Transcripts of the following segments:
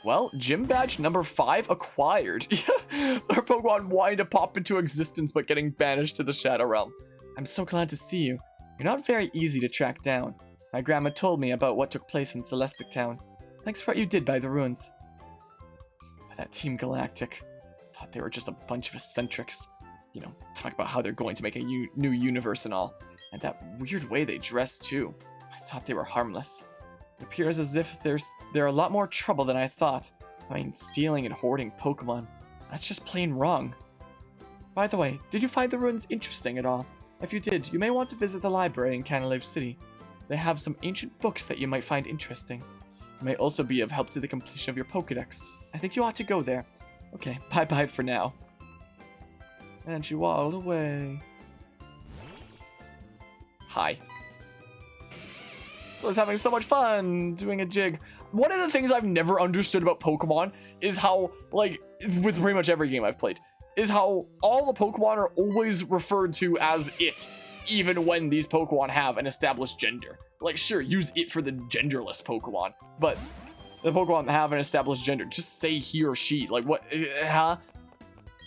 Well, gym badge number 5 acquired. Our Pokemon wanting to pop into existence but getting banished to the Shadow Realm. I'm so glad to see you. You're not very easy to track down. My grandma told me about what took place in Celestic Town. Thanks for what you did by the ruins. That Team Galactic. Thought they were just a bunch of eccentrics. You know, talk about how they're going to make a new universe and all. And that weird way they dress too. I thought they were harmless. It appears as if they're a lot more trouble than I thought. I mean, stealing and hoarding Pokemon. That's just plain wrong. By the way, did you find the ruins interesting at all? If you did, you may want to visit the library in Canalave City. They have some ancient books that you might find interesting. It may also be of help to the completion of your Pokedex. I think you ought to go there. Okay, bye-bye for now. And she waddled away. Hi. So I was having so much fun doing a jig. One of the things I've never understood about Pokemon is how, like, with pretty much every game I've played, is how all the Pokemon are always referred to as it, even when these Pokemon have an established gender. Like, sure, use it for the genderless Pokemon, but the Pokemon that have an established gender, just say he or she. Like, what, huh?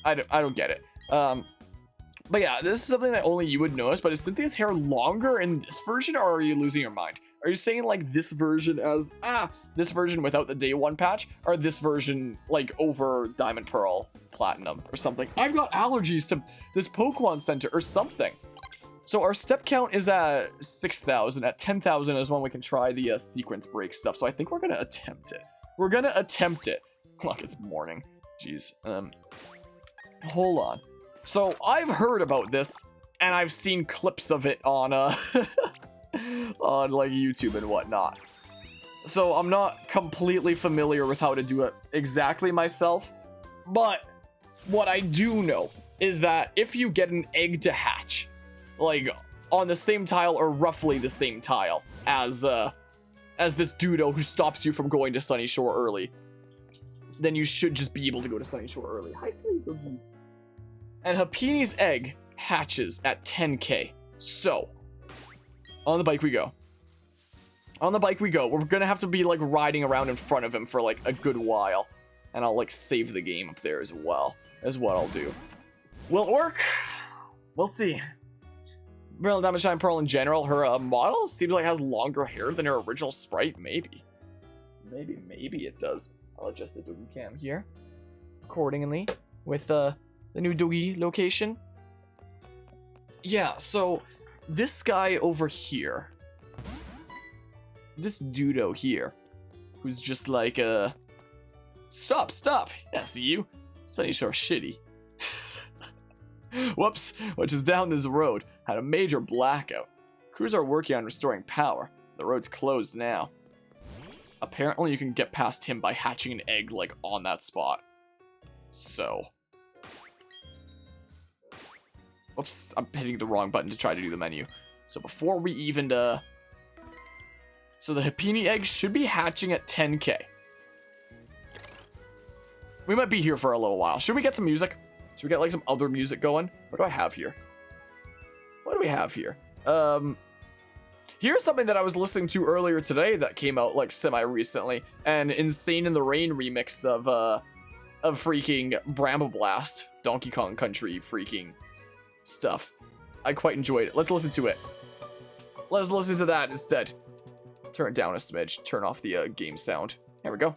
I don't get it. But yeah, this is something that only you would notice, but is Cynthia's hair longer in this version, or are you losing your mind? Are you saying, like, this version as, this version without the day one patch, or this version, like, over Diamond Pearl Platinum or something? I've got allergies to this Pokemon Center or something. So our step count is at 6,000. At 10,000 is when we can try the sequence break stuff. So I think we're going to attempt it. We're going to attempt it. Look, it's morning. Jeez. Hold on. So I've heard about this, and I've seen clips of it on on like YouTube and whatnot. So I'm not completely familiar with how to do it exactly myself, but what I do know is that if you get an egg to hatch, like on the same tile or roughly the same tile as this Dudo who stops you from going to Sunyshore early, then you should just be able to go to Sunyshore early. Hi, Sunny Boogie. And Hapini's egg hatches at 10k. So, on the bike we go. On the bike we go. We're gonna have to be like riding around in front of him for like a good while. And I'll like save the game up there as well. Is what I'll do. Will it work? We'll see. Brilliant Diamond Shine Pearl in general, her model seems like has longer hair than her original sprite. Maybe it does. I'll adjust the Doogie cam here accordingly with the new Doogie location. Yeah, so this guy over here, this Dudo here, who's just like stop, yeah, see you, Sunyshore shitty. Whoops, which is down this road, had a major blackout. Crews are working on restoring power. The road's closed now. Apparently you can get past him by hatching an egg like on that spot. So. Whoops, I'm hitting the wrong button to try to do the menu. So before we even, so the Hapini egg should be hatching at 10k. We might be here for a little while. Should we get some music? Should we get like some other music going? What do I have here? What do we have here? Here's something that I was listening to earlier today that came out like semi-recently. An Insane in the Rain remix of freaking Bramble Blast, Donkey Kong Country freaking stuff. I quite enjoyed it. Let's listen to it. Let's listen to that instead. Turn it down a smidge. Turn off the game sound. There we go.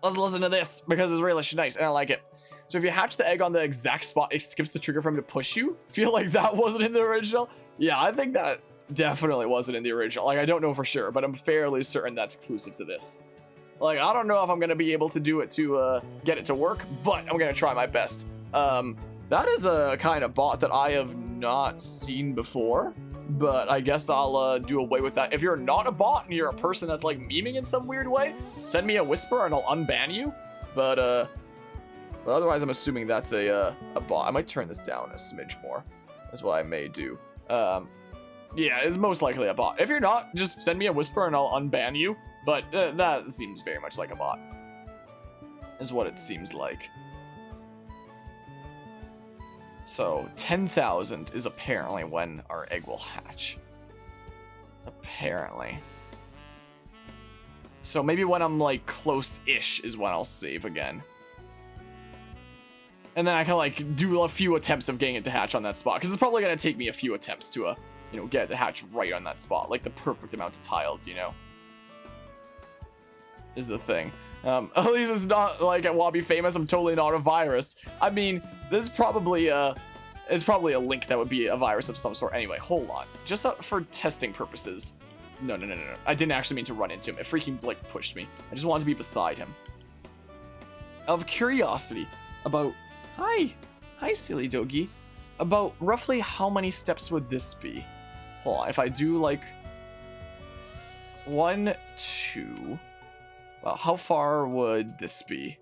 Let's listen to this because it's really nice and I like it. So if you hatch the egg on the exact spot, it skips the trigger for him to push you. Feel like that wasn't in the original? Yeah, I think that definitely wasn't in the original. Like, I don't know for sure, but I'm fairly certain that's exclusive to this. Like, I don't know if I'm going to be able to do it to get it to work, but I'm going to try my best. That is a kind of bot that I have not seen before, but I guess I'll do away with that. If you're not a bot and you're a person that's like memeing in some weird way, send me a whisper and I'll unban you. But otherwise, I'm assuming that's a bot. I might turn this down a smidge more. That's what I may do. Yeah, it's most likely a bot. If you're not, just send me a whisper and I'll unban you. But that seems very much like a bot. Is what it seems like. So, 10,000 is apparently when our egg will hatch. Apparently. So maybe when I'm like close-ish is when I'll save again. And then I can like do a few attempts of getting it to hatch on that spot. Because it's probably going to take me a few attempts to, you know, get it to hatch right on that spot. Like the perfect amount of tiles, you know. Is the thing. At least it's not like at Wabi Famous, I'm totally not a virus. I mean, there's probably it's probably a link that would be a virus of some sort. Anyway, hold on. Just for testing purposes. No. I didn't actually mean to run into him. It freaking, like, pushed me. I just wanted to be beside him. Out of curiosity about... Hi, silly doggy. About roughly how many steps would this be? Hold on. If I do, like... 1, 2... Well, how far would this be?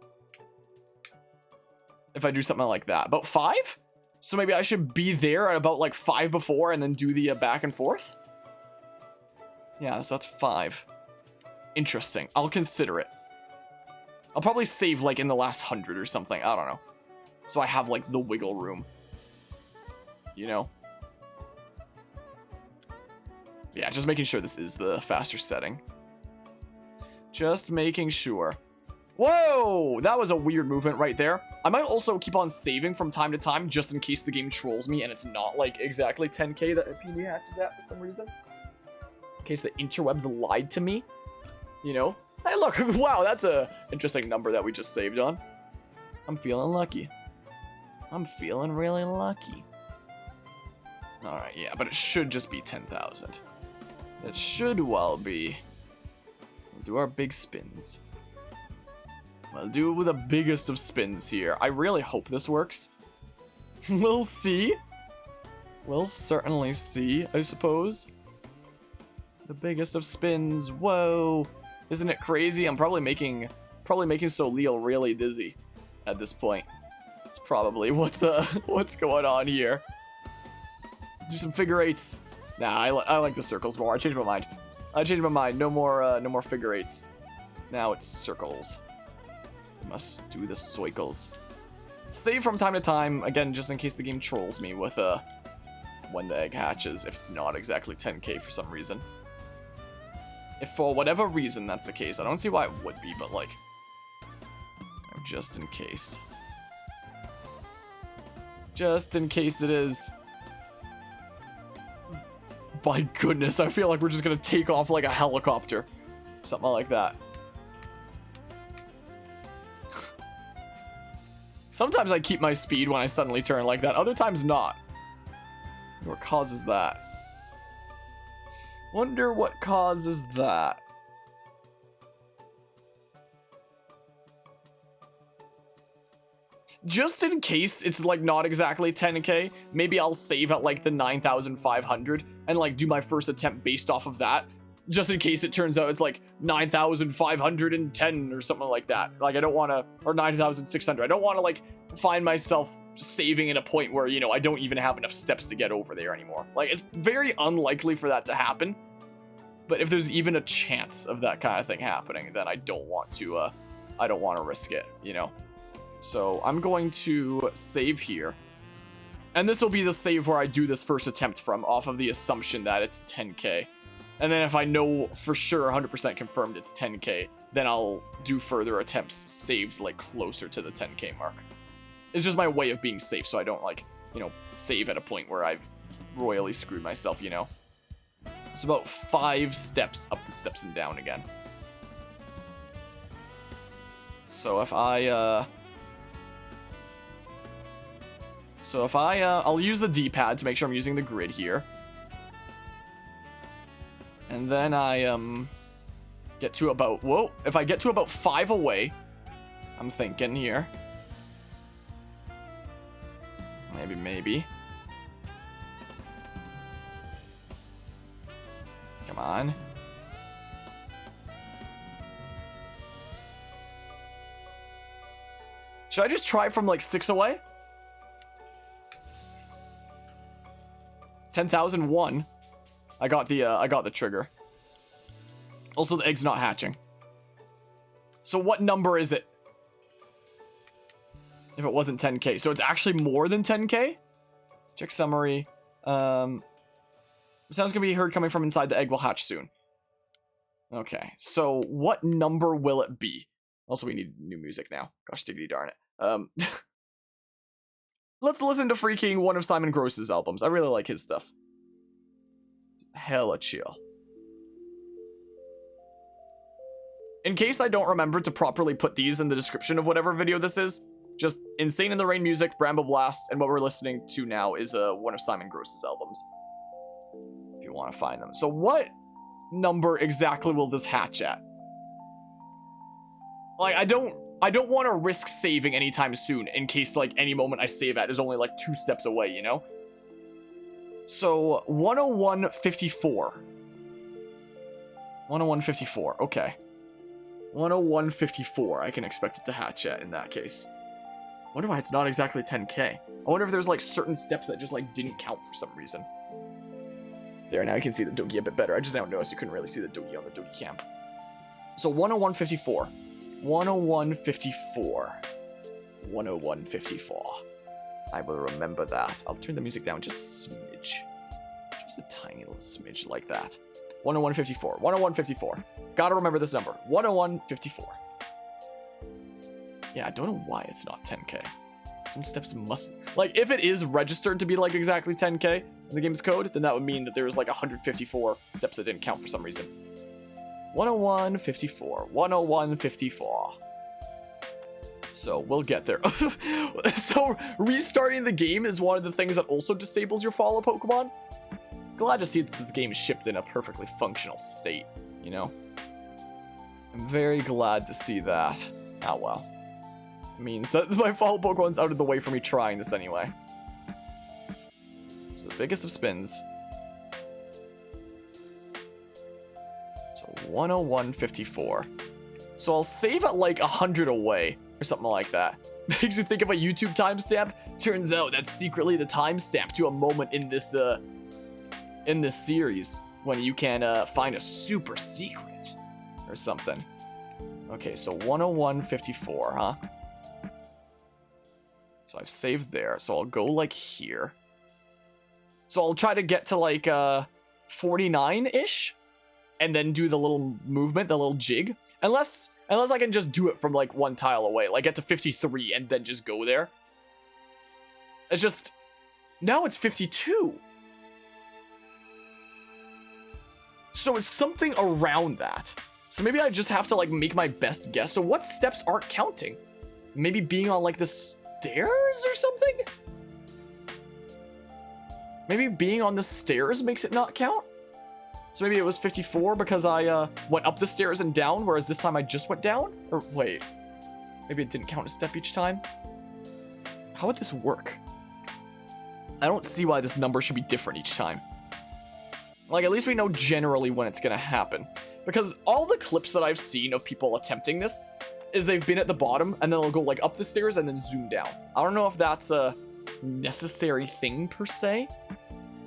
If I do something like that. About 5? So maybe I should be there at about, like, 5 before and then do the back and forth? Yeah, so that's 5. Interesting. I'll consider it. I'll probably save, like, in the last 100 or something. I don't know. So I have, like, the wiggle room. You know? Yeah, just making sure this is the faster setting. Just making sure. Whoa! That was a weird movement right there. I might also keep on saving from time to time just in case the game trolls me and it's not, like, exactly 10k that PD hatches at for some reason. In case the interwebs lied to me, you know? Hey, look, wow, that's a interesting number that we just saved on. I'm feeling lucky. I'm feeling really lucky. All right, yeah, but it should just be 10,000. It should well be. We'll do our big spins. We'll do it with the biggest of spins here. I really hope this works. We'll see. We'll certainly see, I suppose. The biggest of spins. Whoa. Isn't it crazy? I'm probably making Soleel really dizzy at this point. It's probably what's going on here. Do some figure eights. Nah, I like the circles more. I changed my mind. No more figure eights. Now it's circles. Must do the circles. Save from time to time, again, just in case the game trolls me with when the egg hatches, if it's not exactly 10k for some reason. If for whatever reason that's the case, I don't see why it would be, but like, just in case. Just in case it is. My goodness, I feel like we're just gonna take off like a helicopter. Something like that. Sometimes I keep my speed when I suddenly turn like that, other times not. What causes that? Wonder what causes that. Just in case it's like not exactly 10k, maybe I'll save at like the 9,500 and like do my first attempt based off of that. Just in case it turns out it's like 9,510 or something like that. Like I don't want to, or 9,600. I don't want to like find myself saving at a point where, you know, I don't even have enough steps to get over there anymore. Like it's very unlikely for that to happen. But if there's even a chance of that kind of thing happening, then I don't want to risk it, you know? So I'm going to save here. And this will be the save where I do this first attempt from, off of the assumption that it's 10k. And then if I know for sure 100% confirmed it's 10k, then I'll do further attempts saved like closer to the 10k mark. It's just my way of being safe so I don't like, you know, save at a point where I've royally screwed myself, you know. It's about 5 steps up the steps and down again. So if I'll use the D-pad to make sure I'm using the grid here. And then I get to about, whoa, if I get to about 5 away, I'm thinking here. Maybe. Come on. Should I just try from like 6 away? 10,001. I got the trigger. Also, the egg's not hatching. So what number is it? If it wasn't 10k. So it's actually more than 10k? Check summary. The sound's gonna be heard coming from inside the egg will hatch soon. Okay, so what number will it be? Also, we need new music now. Gosh diggity darn it. Let's listen to freaking one of Simon Gross's albums. I really like his stuff. It's hella chill. In case I don't remember to properly put these in the description of whatever video this is, just Insane in the Rain music, Bramble Blast, and what we're listening to now is one of Simon Gross's albums. If you want to find them. So what number exactly will this hatch at? Like, I don't want to risk saving anytime soon in case, like, any moment I save at is only, like, 2 steps away, you know? So, 101.54. 101.54, okay. 101.54, I can expect it to hatch at in that case. I wonder why it's not exactly 10k. I wonder if there's, like, certain steps that just, like, didn't count for some reason. There, now you can see the Doogie a bit better. I just now noticed you couldn't really see the Doogie on the Doogie cam. So, 101.54. 101.54. 101.54. I will remember that. I'll turn the music down just a smidge. Just a tiny little smidge like that. 101.54. 101.54. Gotta remember this number. 101.54. Yeah, I don't know why it's not 10k. Some steps must... Like, if it is registered to be, like, exactly 10k in the game's code, then that would mean that there was, like, 154 steps that didn't count for some reason. 101.54. 101.54. So, we'll get there. So, restarting the game is one of the things that also disables your follow Pokemon. Glad to see that this game is shipped in a perfectly functional state, you know? I'm very glad to see that. Oh, well. It means that my follow Pokemon's out of the way for me trying this anyway. So, the biggest of spins. So, 101.54. So, I'll save at like 100 away. Or something like that. Makes you think of a YouTube timestamp. Turns out that's secretly the timestamp to a moment in this series when you can find a super secret or something. Okay, so 101.54, huh? So I've saved there. So I'll go like here. So I'll try to get to like 49-ish and then do the little movement, the little jig. Unless I can just do it from, like, 1 tile away. Like, get to 53 and then just go there. It's just... Now it's 52. So it's something around that. So maybe I just have to, like, make my best guess. So what steps aren't counting? Maybe being on, like, the stairs or something? Maybe being on the stairs makes it not count? So maybe it was 54 because I went up the stairs and down, whereas this time I just went down? Or wait, maybe it didn't count a step each time? How would this work? I don't see why this number should be different each time. Like, at least we know generally when it's gonna happen. Because all the clips that I've seen of people attempting this is they've been at the bottom and then they'll go like up the stairs and then zoom down. I don't know if that's a necessary thing per se.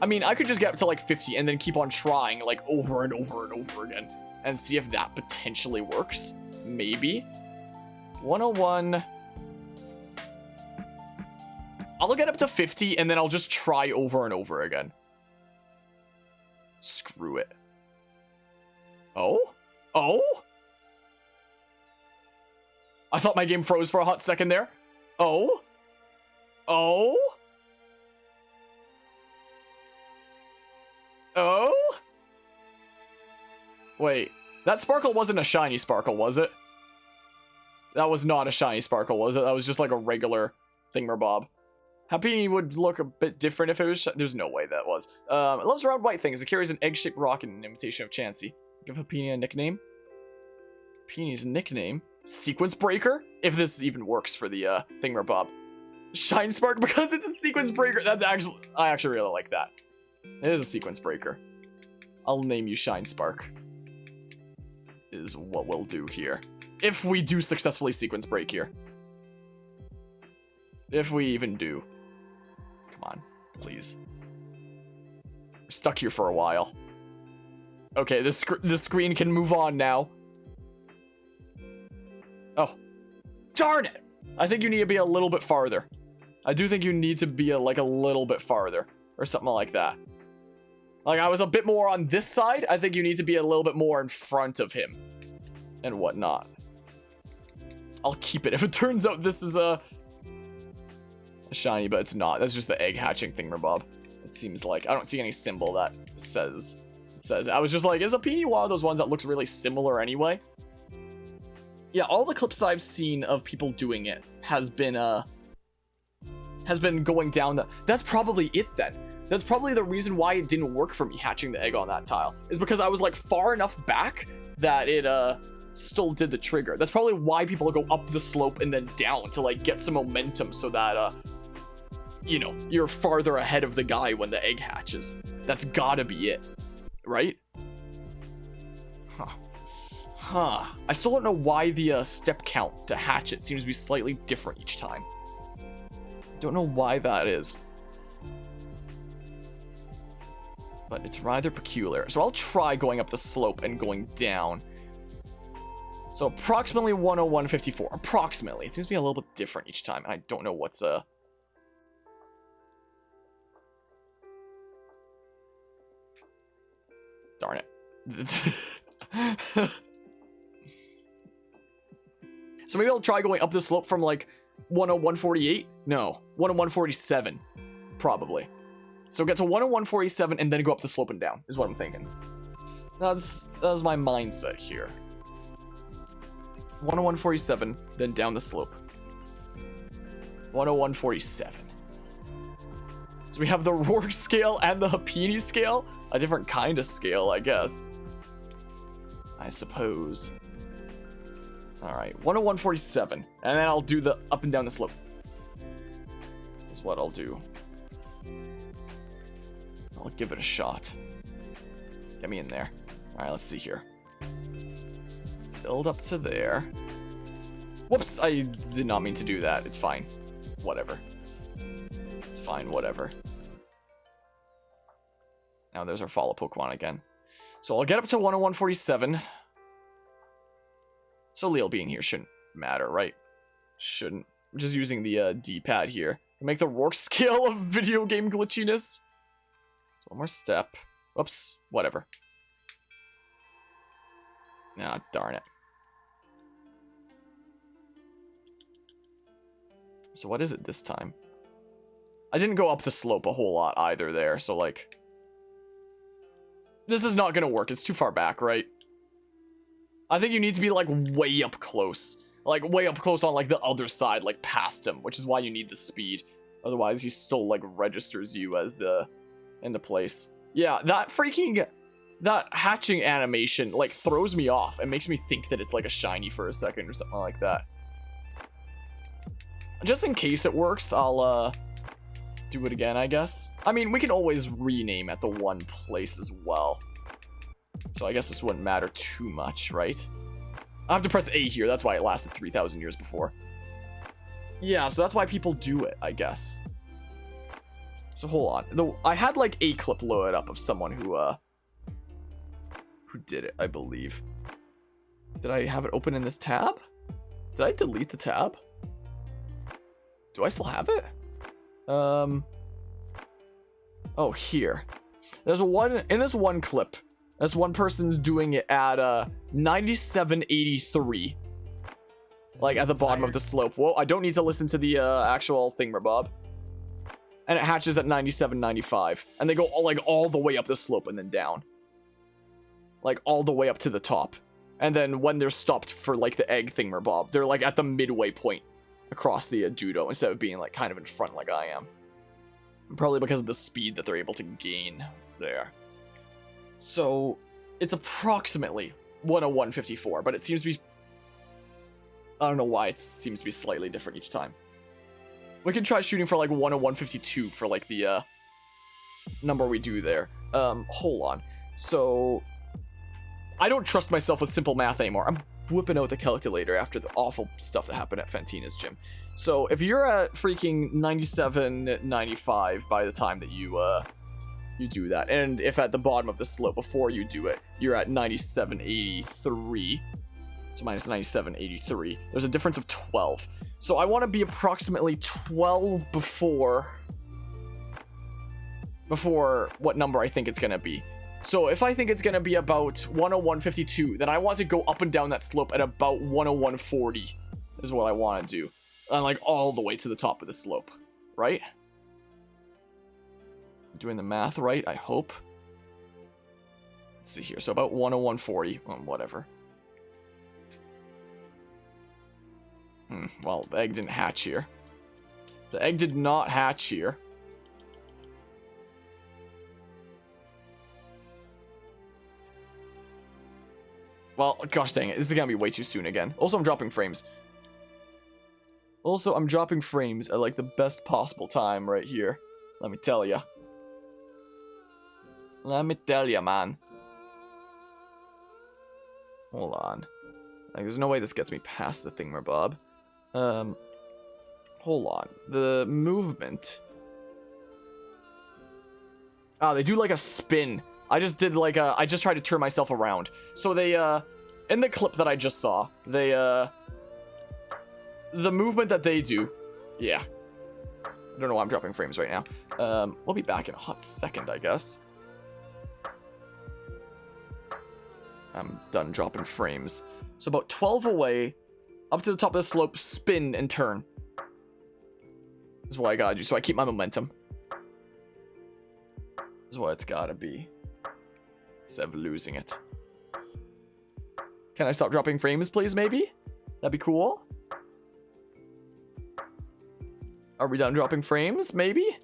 I mean, I could just get up to like 50 and then keep on trying like over and over and over again and see if that potentially works. Maybe. 101. I'll get up to 50 and then I'll just try over and over again. Screw it. Oh? Oh? I thought my game froze for a hot second there. Oh? Oh? Oh? Wait, that sparkle wasn't a shiny sparkle, was it? That was not a shiny sparkle, was it? That was just like a regular thingamabob. Happy would look a bit different if it was there's no way that was. It loves round white things. It carries an egg-shaped rock and an imitation of Chansey. Give Happini a nickname. Happini's nickname? Sequence Breaker? If this even works for the thingamabob. Shine Spark because it's a sequence breaker. That's actually, I actually really like that. It is a sequence breaker. I'll name you Shine Spark. Is what we'll do here. If we do successfully sequence break here. If we even do. Come on, please. We're stuck here for a while. Okay, this screen can move on now. Oh. Darn it! I think you need to be a little bit farther. I do think you need to be like a little bit farther. Or something like that. Like, I was a bit more on this side. I think you need to be a little bit more in front of him and whatnot. I'll keep it. If it turns out this is a shiny, but it's not. That's just the egg hatching thingamabob. It seems like. I don't see any symbol that says. It says. I was just like, is a peony one of those ones that looks really similar anyway? Yeah, all the clips I've seen of people doing it has been going down the... That's probably it then. That's probably the reason why it didn't work for me hatching the egg on that tile. Is because I was like far enough back that it still did the trigger. That's probably why people go up the slope and then down to like get some momentum so that you know, you're farther ahead of the guy when the egg hatches. That's gotta be it, right? Huh. I still don't know why the step count to hatch it seems to be slightly different each time. Don't know why that is. But it's rather peculiar. So I'll try going up the slope and going down. So approximately 101.54. Approximately. It seems to be a little bit different each time. And I don't know what's Darn it. So maybe I'll try going up the slope from like 101.48? No, 101.47. Probably. So get to 101.47 and then go up the slope and down, is what I'm thinking. That's my mindset here. 101.47, then down the slope. 101.47. So we have the Rourke scale and the Hapini scale. A different kind of scale, I guess. I suppose. Alright, 101.47. And then I'll do the up and down the slope. Is what I'll do. I'll give it a shot. Get me in there. Alright, let's see here. Build up to there. Whoops, I did not mean to do that. It's fine. Whatever. It's fine, whatever. Now there's our follow Pokemon again. So I'll get up to 101.47. So Leo being here shouldn't matter, right? Shouldn't. I'm just using the D-pad here. Make the Rourke scale of video game glitchiness. So one more step. Whoops. Whatever. Ah, darn it. So what is it this time? I didn't go up the slope a whole lot either there, so like... This is not gonna work. It's too far back, right? I think you need to be like way up close. Like way up close on like the other side, like past him, which is why you need the speed. Otherwise he still like registers you as into place. Yeah, that hatching animation like throws me off and makes me think that it's like a shiny for a second or something like that. Just in case it works, I'll do it again, I guess. I mean, we can always rename at the one place as well. So I guess this wouldn't matter too much, right? I have to press A here. That's why it lasted 3,000 years before. Yeah, so that's why people do it, I guess. So hold on. I had like a clip loaded up of someone who did it, I believe. Did I have it open in this tab? Did I delete the tab? Do I still have it? Oh, here. There's in this one clip. This one person's doing it at 97.83. Like at the bottom of the slope. Whoa, I don't need to listen to the actual thingamabob. And it hatches at 97.95. And they go all the way up the slope and then down. Like all the way up to the top. And then when they're stopped for like the egg thingamabob, they're like at the midway point across the judo instead of being like kind of in front like I am. Probably because of the speed that they're able to gain there. So it's approximately 101.54, but it seems to be... I don't know why it seems to be slightly different each time. We can try shooting for like 101.52 for like the number we do there. Hold on. So I don't trust myself with simple math anymore. I'm whipping out the calculator after the awful stuff that happened at Fantina's gym. So if you're at freaking 97.95 by the time that you do that, and if at the bottom of the slope before you do it, you're at 97.83, so minus 97.83, there's a difference of 12. So I want to be approximately 12 before before what number I think it's going to be. So if I think it's going to be about 101.52, then I want to go up and down that slope at about 101.40 is what I want to do. And like all the way to the top of the slope, right? Doing the math right, I hope. Let's see here. So about 101.40, whatever. Well, the egg didn't hatch here. The egg did not hatch here. Well, gosh dang it. This is gonna be way too soon again. Also, I'm dropping frames. At like the best possible time right here. Let me tell ya. Let me tell ya, man. Hold on. Like, there's no way this gets me past the thingamabob. Hold on. The movement. Ah, they do like a spin. I just did like a... I just tried to turn myself around. So they, in the clip that I just saw, they, the movement that they do... Yeah. I don't know why I'm dropping frames right now. We'll be back in a hot second, I guess. I'm done dropping frames. So about 12 away, up to the top of the slope, spin and turn. That's what I gotta do, so I keep my momentum. That's what it's gotta be. Instead of losing it. Can I stop dropping frames, please, maybe? That'd be cool. Are we done dropping frames, maybe?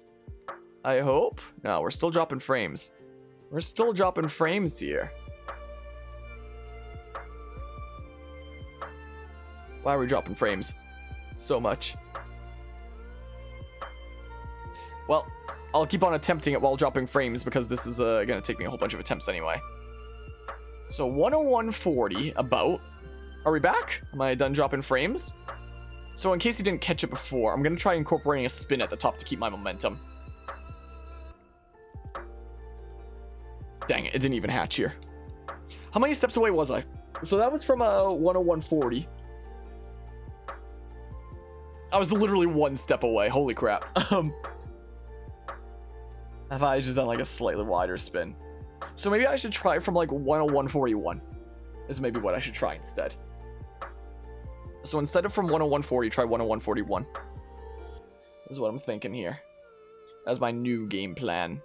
I hope. No, we're still dropping frames. We're still dropping frames here. Why are we dropping frames so much? Well, I'll keep on attempting it while dropping frames because this is gonna take me a whole bunch of attempts anyway. So 101.40 about. Are we back? Am I done dropping frames? So in case you didn't catch it before, I'm gonna try incorporating a spin at the top to keep my momentum. Dang it, it didn't even hatch here. How many steps away was I? So that was from 101.40. I was literally one step away. Holy crap. Have I just done like a slightly wider spin? So maybe I should try from like 101.41 is maybe what I should try instead. So instead of from 101.40, try 101.41. Is what I'm thinking here. That's my new game plan.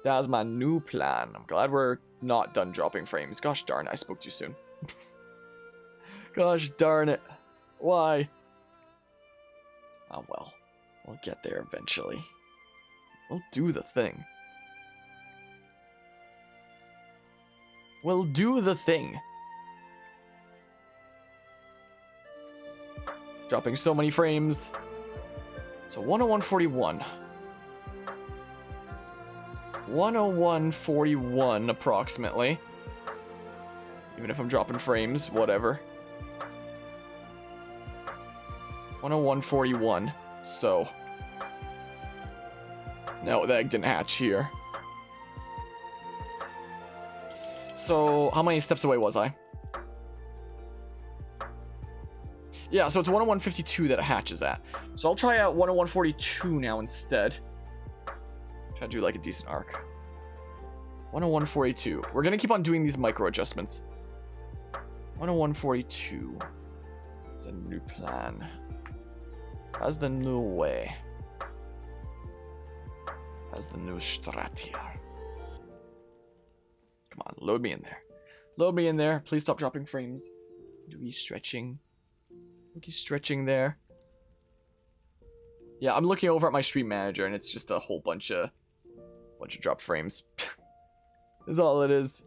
That's my new plan. I'm glad we're not done dropping frames. Gosh darn it, I spoke too soon. Gosh darn it. Why? Oh well, we'll get there eventually. We'll do the thing. We'll do the thing. Dropping so many frames. So 101.41. 101.41 approximately. Even if I'm dropping frames, whatever. 101.41. So. No, the egg didn't hatch here. So, how many steps away was I? Yeah, so it's 101.52 that it hatches at. So I'll try out 101.42 now instead. Try to do like a decent arc. 101.42. We're gonna keep on doing these micro adjustments. 101.42. The new plan. That's the new way. That's the new strat here. Come on, load me in there. Load me in there. Please stop dropping frames. Do we stretching? Look, stretching there. Yeah, I'm looking over at my stream manager and it's just a whole bunch of dropped frames. That's all it is.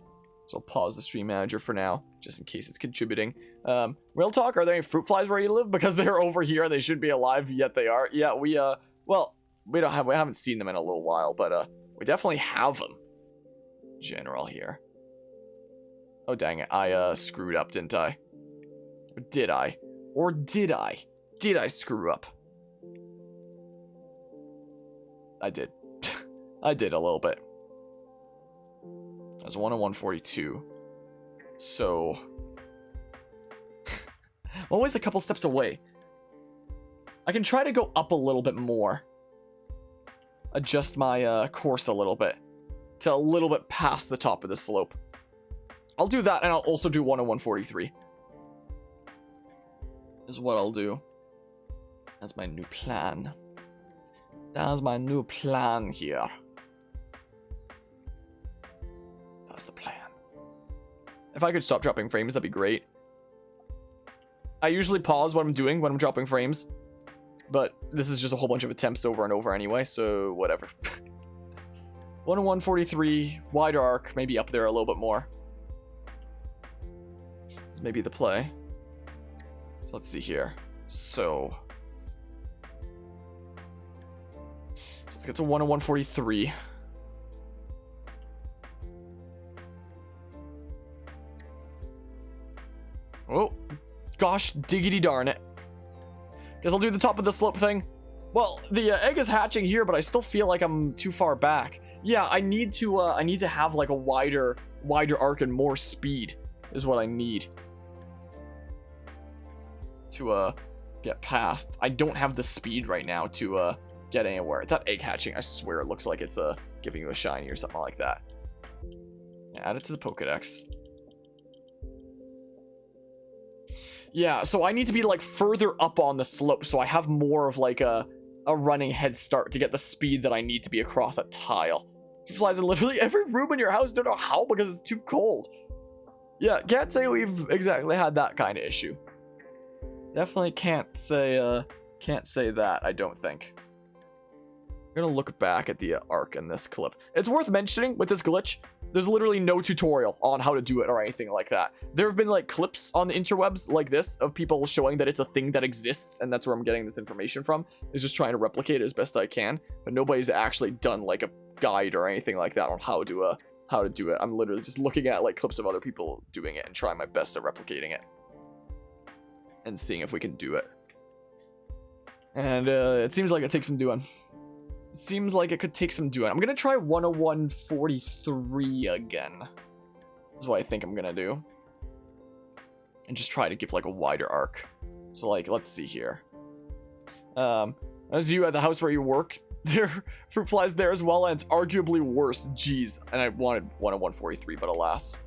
So I'll pause the stream manager for now, just in case it's contributing. Real talk, are there any fruit flies where you live? Because they're over here, they should be alive, yet they are. Yeah, well, we haven't seen them in a little while, but we definitely have them. General here. Oh dang it, I screwed up, didn't I? Or did I? Or did I? Did I screw up? I did. I did a little bit. I was 101.42. So I'm always a couple steps away. I can try to go up a little bit more. adjust my course a little bit to a little bit past the top of the slope. I'll do that, and I'll also do 101.43. Is what I'll do. That's my new plan. That's my new plan here. That's the plan. If I could stop dropping frames, that'd be great. I usually pause what I'm doing when I'm dropping frames, but this is just a whole bunch of attempts over and over anyway, so whatever. 101.43, wider arc, maybe up there a little bit more. This may be the play. So let's see here. So let's get to 101.43. Oh, gosh, diggity darn it. Guess I'll do the top of the slope thing. Well, the egg is hatching here, but I still feel like I'm too far back. Yeah, I need to have like a wider arc and more speed is what I need to get past. I don't have the speed right now to get anywhere. That egg hatching, I swear it looks like it's giving you a shiny or something like that. Yeah, add it to the Pokedex. Yeah, so I need to be like further up on the slope so I have more of like a running head start to get the speed that I need to be across that tile. It flies in literally every room in your house. Don't know how, because it's too cold. Yeah, can't say we've exactly had that kind of issue. Definitely can't say that, I don't think. I'm gonna look back at the arc in this clip. It's worth mentioning with this glitch, there's literally no tutorial on how to do it or anything like that. There have been like clips on the interwebs like this of people showing that it's a thing that exists, and that's where I'm getting this information from. Is just trying to replicate it as best I can, but nobody's actually done like a guide or anything like that on how to do it. I'm literally just looking at like clips of other people doing it and trying my best at replicating it and seeing if we can do it. And it seems like it takes some doing. Seems like it could take some doing. I'm gonna try 101.43 again. That's what I think I'm gonna do. And just try to give like a wider arc. So like, let's see here. As you at the house where you work, there fruit flies there as well, and it's arguably worse. Jeez. And I wanted 101.43, but alas.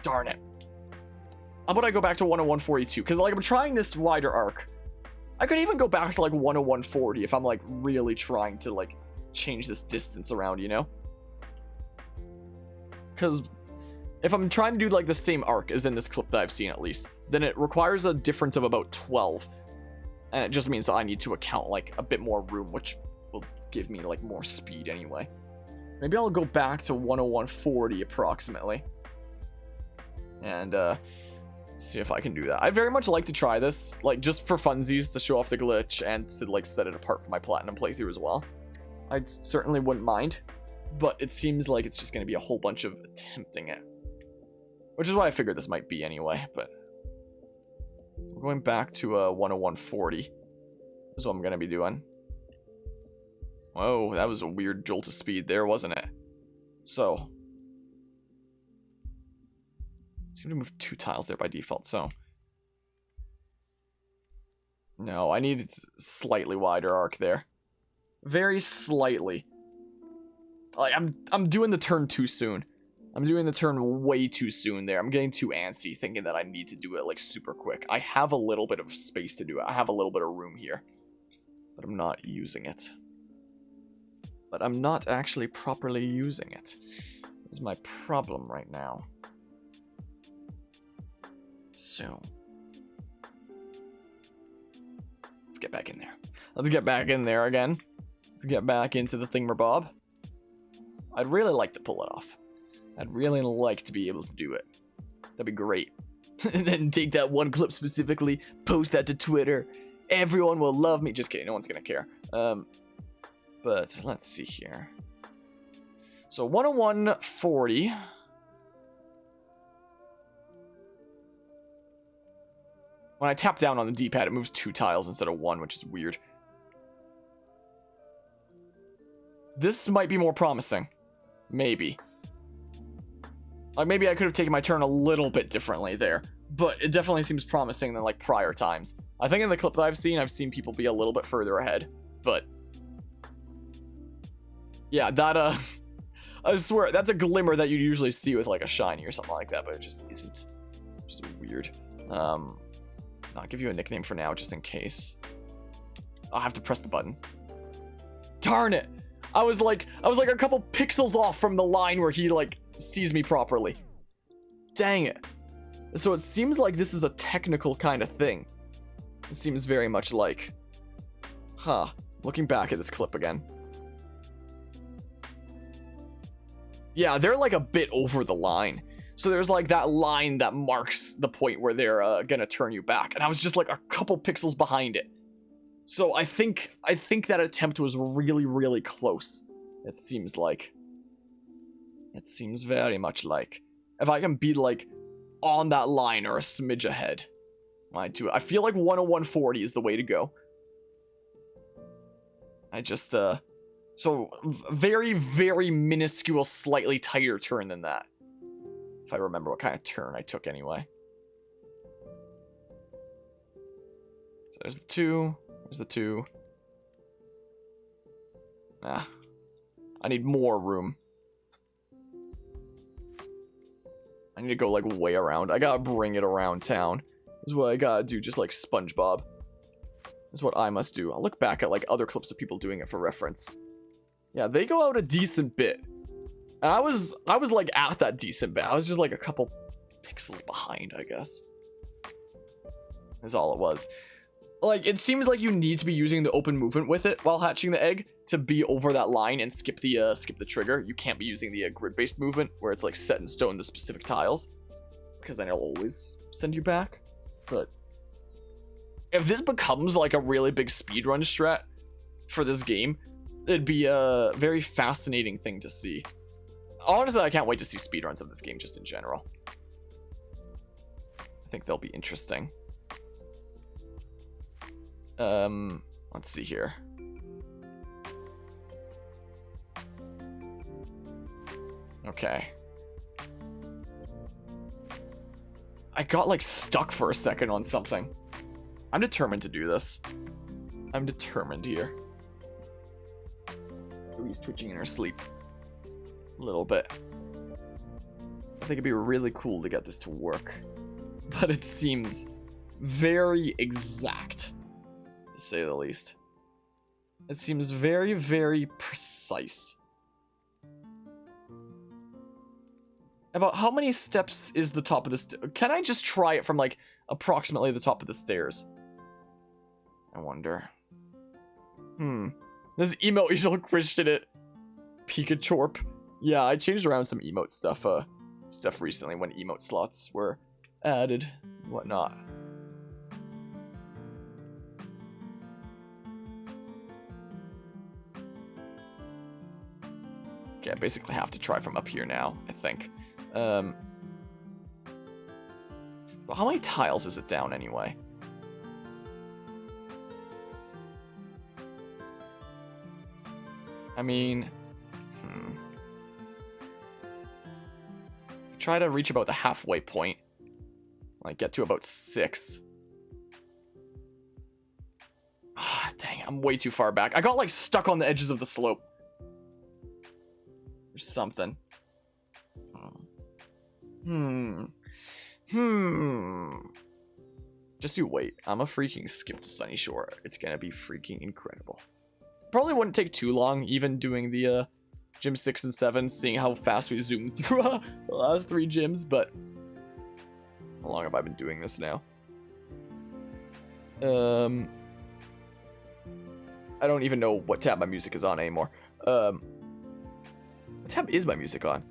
Darn it. How about I go back to 101.42? Because like I'm trying this wider arc. I could even go back to like 101.40 if I'm like really trying to like change this distance around, you know? Because if I'm trying to do like the same arc as in this clip that I've seen at least, then it requires a difference of about 12. And it just means that I need to account like a bit more room, which will give me like more speed anyway. Maybe I'll go back to 101.40 approximately. And see if I can do that. I very much like to try this, like just for funsies, to show off the glitch and to like set it apart from my platinum playthrough as well. I certainly wouldn't mind, but it seems like it's just going to be a whole bunch of attempting it, which is what I figured this might be anyway. But we're going back to 101.40 is what I'm going to be doing. Whoa, that was a weird jolt of speed there, wasn't it? So seem to move 2 tiles there by default, so no, I need slightly wider arc there. Very slightly. Like I'm doing the turn too soon. I'm doing the turn way too soon there. I'm getting too antsy thinking that I need to do it like super quick. I have a little bit of space to do it. I have a little bit of room here, but I'm not using it. But I'm not actually properly using it. This is my problem right now. So let's get back in there. Let's get back in there again. Let's get back into the thingamabob. I'd really like to pull it off. I'd really like to be able to do it. That'd be great. And then take that one clip specifically, post that to Twitter. Everyone will love me. Just kidding, no one's gonna care. But let's see here. So 101.40. When I tap down on the D-pad, it moves 2 tiles instead of 1, which is weird. This might be more promising. Maybe. Like, maybe I could have taken my turn a little bit differently there. But it definitely seems promising than, like, prior times. I think in the clip that I've seen people be a little bit further ahead. But Yeah, that, I swear, that's a glimmer that you'd usually see with, like, a shiny or something like that, but it just isn't. Which is weird. I'll give you a nickname for now, just in case. I'll have to press the button. Darn it! I was like a couple pixels off from the line where he, like, sees me properly. Dang it. So it seems like this is a technical kind of thing. It seems very much like... Huh. Looking back at this clip again. Yeah, they're like a bit over the line. So there's like that line that marks the point where they're gonna turn you back. And I was just like a couple pixels behind it. So I think that attempt was really, really close. It seems like. It seems very much like. If I can be like on that line or a smidge ahead, I do it. I feel like 101.40 is the way to go. I just, so very, very minuscule, slightly tighter turn than that. If I remember what kind of turn I took anyway. So there's the 2. There's the 2. Ah. I need more room. I need to go, like, way around. I gotta bring it around town. This is what I gotta do, just like SpongeBob. This is what I must do. I'll look back at, like, other clips of people doing it for reference. Yeah, they go out a decent bit. And I was like, at that decent bit. I was just, like, a couple pixels behind, I guess. That's all it was. Like, it seems like you need to be using the open movement with it while hatching the egg to be over that line and skip the trigger. You can't be using the grid-based movement where it's like set in stone the specific tiles, because then it'll always send you back. But if this becomes like a really big speedrun strat for this game, it'd be a very fascinating thing to see. Honestly, I can't wait to see speedruns of this game just in general. I think they'll be interesting. Let's see here. Okay. I got like stuck for a second on something. I'm determined to do this. I'm determined here. Louie's twitching in her sleep. A little bit. I think it'd be really cool to get this to work. But it seems very exact, to say the least. It seems very, very precise. About how many steps is the top of the Can I just try it from, like, approximately the top of the stairs? I wonder. This emote, you look Christian it. Pikachu. Yeah, I changed around some emote stuff, recently when emote slots were added and whatnot. Okay, I basically have to try from up here now, I think. Well, how many tiles is it down anyway? I mean, try to reach about the halfway point. Like, get to about 6. Ah, dang, I'm way too far back. I got, like, stuck on the edges of the slope. There's something. Just you wait. I'm a freaking skip to Sunyshore. It's gonna be freaking incredible. Probably wouldn't take too long, even doing the gym 6 and 7, seeing how fast we zoomed through the last 3 gyms, but how long have I been doing this now? I don't even know what tab my music is on anymore. What tab is my music on?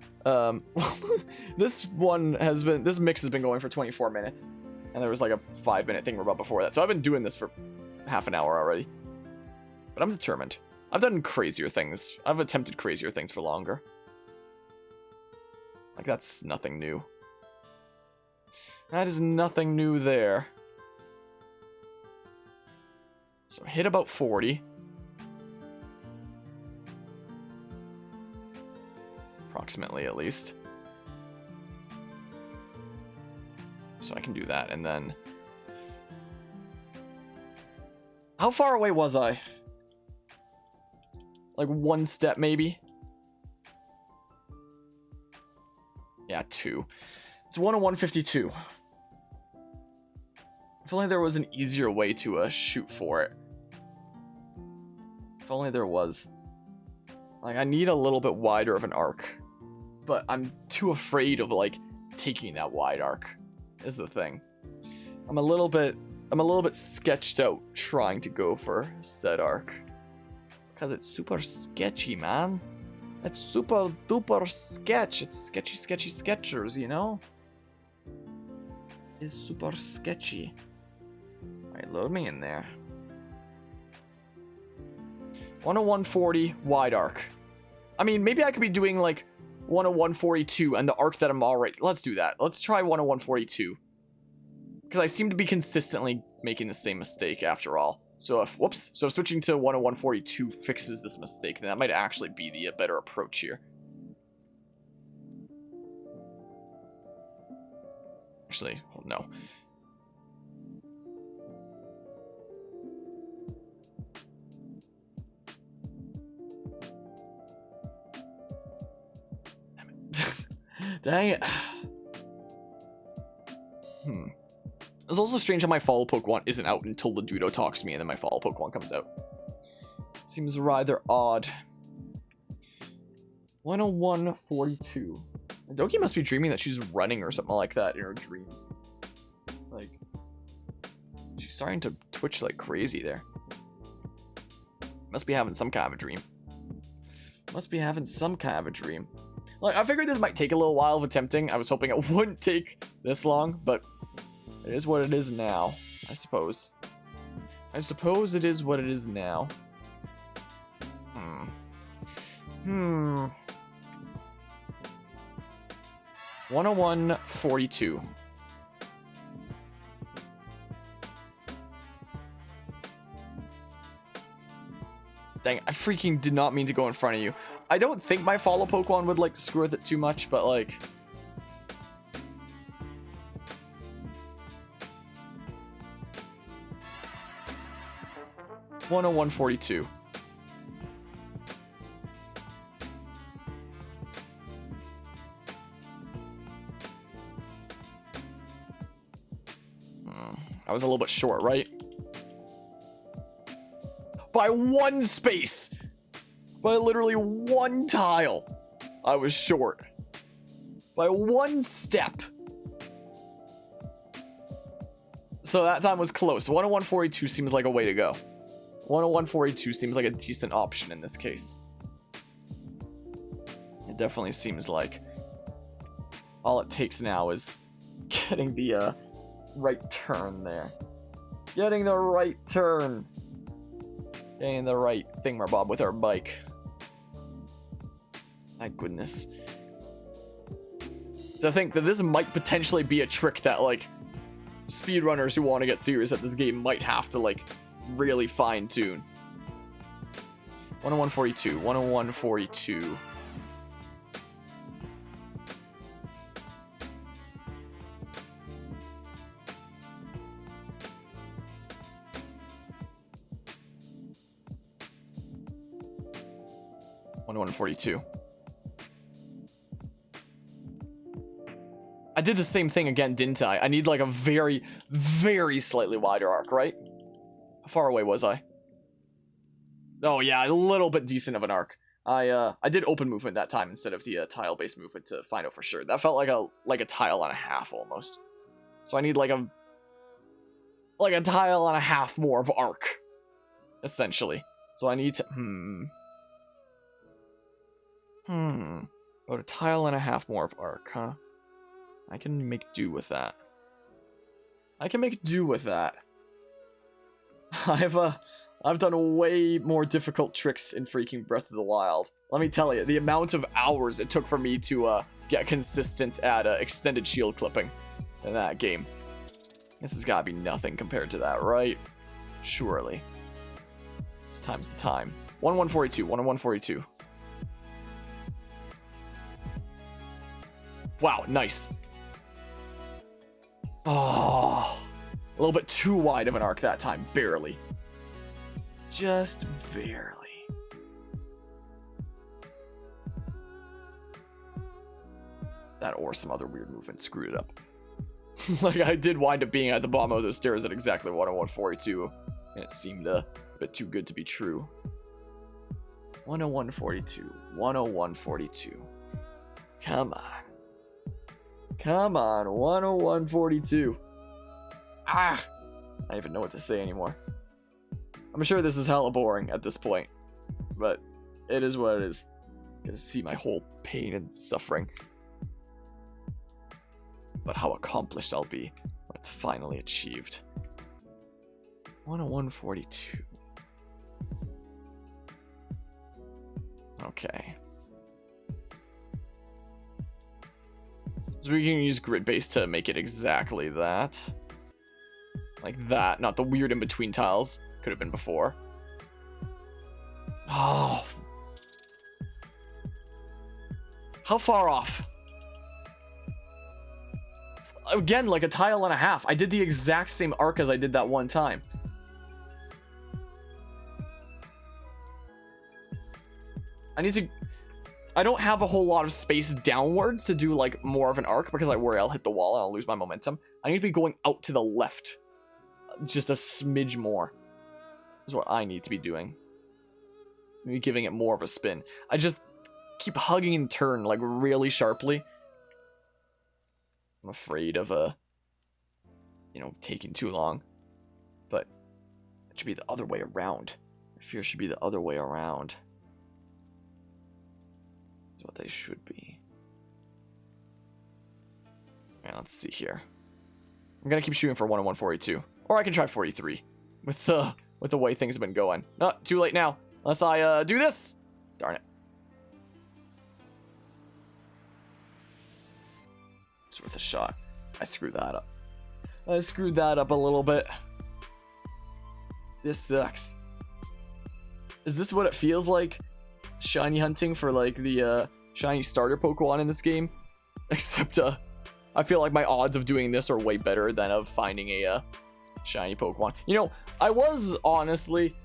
This mix has been going for 24 minutes, and there was like a 5-minute thing about before that, so I've been doing this for half an hour already. But I'm determined. I've done crazier things. I've attempted crazier things for longer. Like, that's nothing new. That is nothing new there. So hit about 40. Approximately, at least. So I can do that, and then... How far away was I? Like 1 step, maybe? 101.52. It's 101.52. If only there was an easier way to shoot for it. If only there was. Like, I need a little bit wider of an arc. But I'm too afraid of, like, taking that wide arc, is the thing. I'm a little bit sketched out trying to go for said arc. Because it's super sketchy, man. It's super duper sketch. It's sketchy, sketchy sketchers, you know? It's super sketchy. Alright, load me in there. 101.40 wide arc. I mean, maybe I could be doing like 101.42 and the arc that I'm already... Let's do that. Let's try 101.42. Because I seem to be consistently making the same mistake after all. So if, whoops, so if switching to 101.42 fixes this mistake, then that might actually be the better approach here. Actually, no. Dang it. It's also strange how my follow Pokemon isn't out until the Dudo talks to me and then my follow Pokemon comes out. Seems rather odd. 101.42. Doki must be dreaming that she's running or something like that in her dreams. Like, she's starting to twitch like crazy there. Must be having some kind of a dream. Must be having some kind of a dream. Like, I figured this might take a little while of attempting. I was hoping it wouldn't take this long, but it is what it is now, I suppose. I suppose it is what it is now. 101.42. Dang, I freaking did not mean to go in front of you. I don't think my follow Pokemon would like to screw with it too much, but like... .101.42. I was a little bit short, right? By one space! By literally one tile, I was short. By one step. So that time was close. 101.42 seems like a way to go. 101.42 seems like a decent option in this case. It definitely seems like all it takes now is getting the right turn there. Getting the right turn. Getting the right thingamabob with our bike. My goodness. To think that this might potentially be a trick that, like, speedrunners who want to get serious at this game might have to, like, really fine-tune. 101.42. 101.42. .142. I did the same thing again, didn't I? I need like a very, very slightly wider arc, right? How far away was I? Oh yeah, a little bit decent of an arc. I did open movement that time instead of the tile-based movement to find out for sure. That felt like a tile and a half almost. So I need like a tile and a half more of arc, essentially. So I need to about a tile and a half more of arc, huh? I can make do with that. I can make do with that. I've done way more difficult tricks in freaking Breath of the Wild. Let me tell you, the amount of hours it took for me to get consistent at extended shield clipping in that game. This has gotta be nothing compared to that, right? Surely. This time's the time. 101.42, 101.42. Wow, nice. Oh, a little bit too wide of an arc that time, barely. Just barely. That or some other weird movement screwed it up. Like, I did wind up being at the bottom of those stairs at exactly 101.42, and it seemed a bit too good to be true. 101.42, 101.42. Come on. Come on, 101.42. Ah! I don't even know what to say anymore. I'm sure this is hella boring at this point, but it is what it is. You can see my whole pain and suffering. But how accomplished I'll be when it's finally achieved. 101.42. Okay. So we can use grid base to make it exactly that. Like that, not the weird in-between tiles. Could have been before. Oh. How far off? Again, like a tile and a half. I did the exact same arc as I did that one time. I don't have a whole lot of space downwards to do like more of an arc because I worry I'll hit the wall and I'll lose my momentum. I need to be going out to the left. Just a smidge more is what I need to be doing. Maybe giving it more of a spin. I just keep hugging and turn like really sharply. I'm afraid of taking too long. But it should be the other way around. I fear it should be the other way around. That's what they should be. Yeah, let's see here. I'm gonna keep shooting for 101.42. Or I can try 43. With the way things have been going. No, too late now. Unless I do this. Darn it. It's worth a shot. I screwed that up. I screwed that up a little bit. This sucks. Is this what it feels like? Shiny hunting for like the shiny starter Pokemon in this game? Except I feel like my odds of doing this are way better than of finding a shiny Pokemon. You know, I was honestly,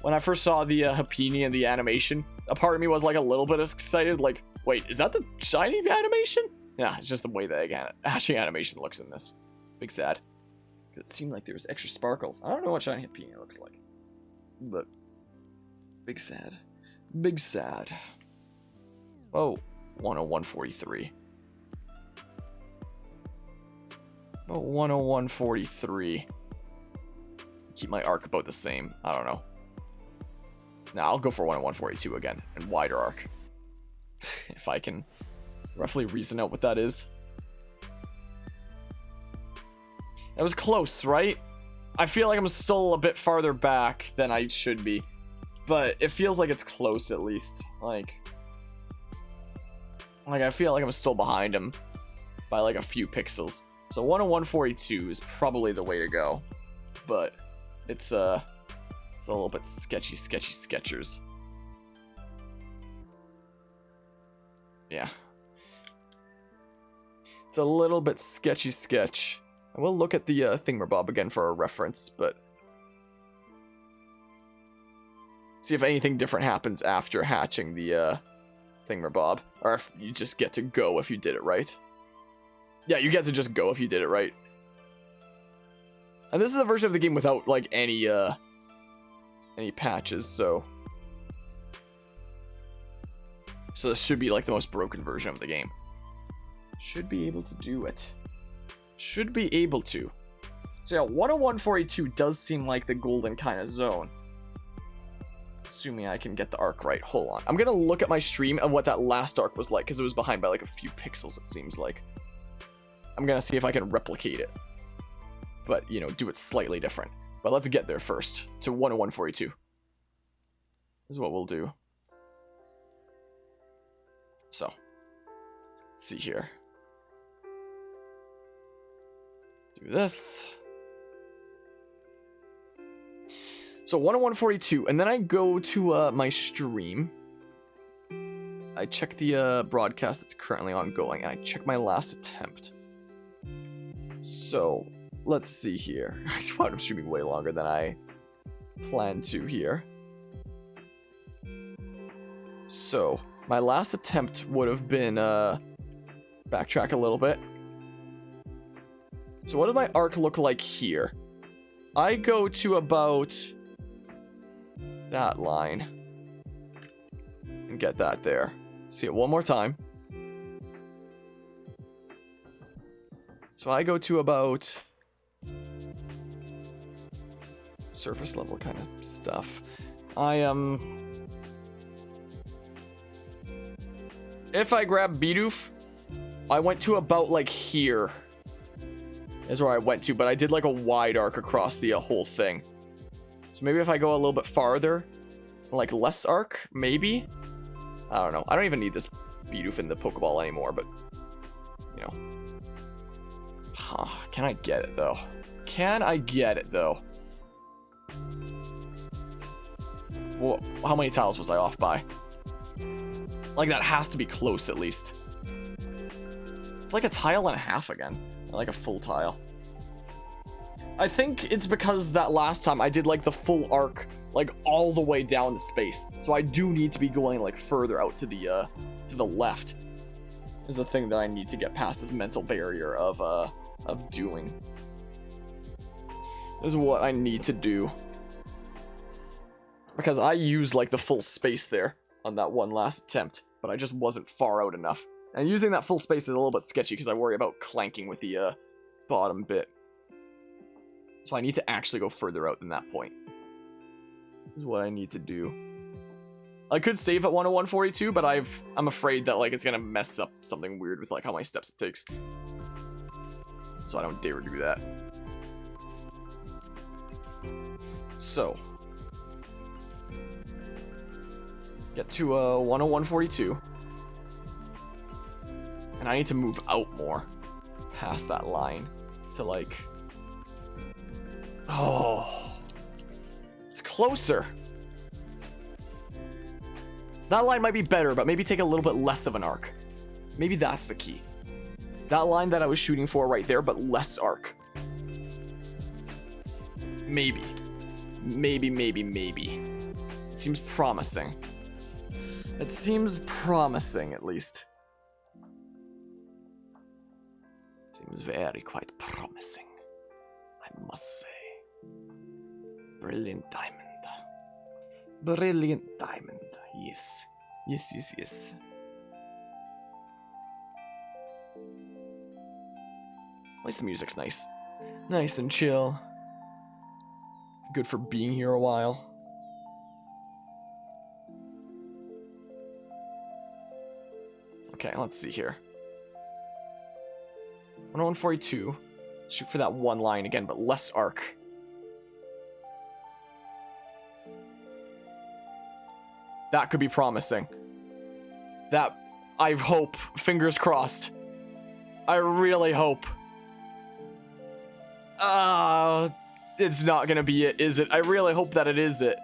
when I first saw the Happiny and the animation, a part of me was like a little bit excited, like, wait, is that the shiny animation? Yeah, it's just the way the hatching animation looks in this. Big sad. It seemed like there was extra sparkles. I don't know what shiny Happiny looks like. But, big sad. Big sad. Oh, 101.43. Oh, 101.43. Keep my arc about the same. I don't know. Nah, I'll go for 101.42 again. And wider arc. If I can roughly reason out what that is. That was close, right? I feel like I'm still a bit farther back than I should be. But it feels like it's close at least. Like I feel like I'm still behind him by like a few pixels. So 101.42 is probably the way to go. But it's a little bit sketchy sketchers. Yeah. It's a little bit sketchy sketch. I will look at the thingamabob again for a reference, but see if anything different happens after hatching the thingamabob, or if you just get to go if you did it right. Yeah, you get to just go if you did it right. And this is a version of the game without like any patches, so this should be like the most broken version of the game. Should be able to do it. Should be able to. So yeah, 101.42 does seem like the golden kind of zone. Assuming I can get the arc right. Hold on. I'm gonna look at my stream of what that last arc was like, because it was behind by like a few pixels, it seems like. I'm gonna see if I can replicate it. But, you know, do it slightly different. But let's get there first, to 101.42. This is what we'll do. So, let's see here. Do this. So 101.42, and then I go to my stream. I check the broadcast that's currently ongoing, and I check my last attempt. So, let's see here. I found I'm streaming way longer than I planned to here. So, my last attempt would have been, backtrack a little bit. So what does my arc look like here? I go to about that line and get that there. See it one more time. So I go to about surface level kind of stuff. If I grab Bidoof, I went to about like here is where I went to, but I did like a wide arc across the whole thing. So maybe if I go a little bit farther, like less arc, maybe? I don't know. I don't even need this Bidoof in the Pokeball anymore, but, you know. Can I get it, though? Can I get it, though? Well, how many tiles was I off by? Like, that has to be close, at least. It's like a tile and a half again. Like a full tile. I think it's because that last time I did like the full arc, like all the way down to space. So I do need to be going like further out to the left. Is the thing that I need to get past this mental barrier of doing. This is what I need to do. Because I used like the full space there on that one last attempt, but I just wasn't far out enough. And using that full space is a little bit sketchy because I worry about clanking with the bottom bit. So I need to actually go further out than that point. This is what I need to do. I could save at 101.42, but I'm afraid that like it's gonna mess up something weird with like how many steps it takes. So I don't dare do that. So get to 101.42. And I need to move out more past that line to like... Oh, it's closer. That line might be better, but maybe take a little bit less of an arc. Maybe that's the key. That line that I was shooting for right there, but less arc. Maybe. Maybe. It seems promising. It seems promising, at least. Seems very quite promising, I must say. Brilliant diamond. Brilliant diamond. Yes. Yes. At least the music's nice. Nice and chill. Good for being here a while. Okay, let's see here. 101.42. Shoot for that one line again, but less arc. That could be promising. That, I hope, fingers crossed. I really hope. It's not gonna be it, is it? I really hope that it is it.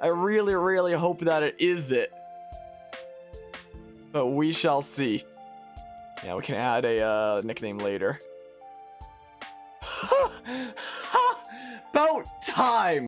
I really hope that it is it. But we shall see. Yeah, we can add a nickname later. About time!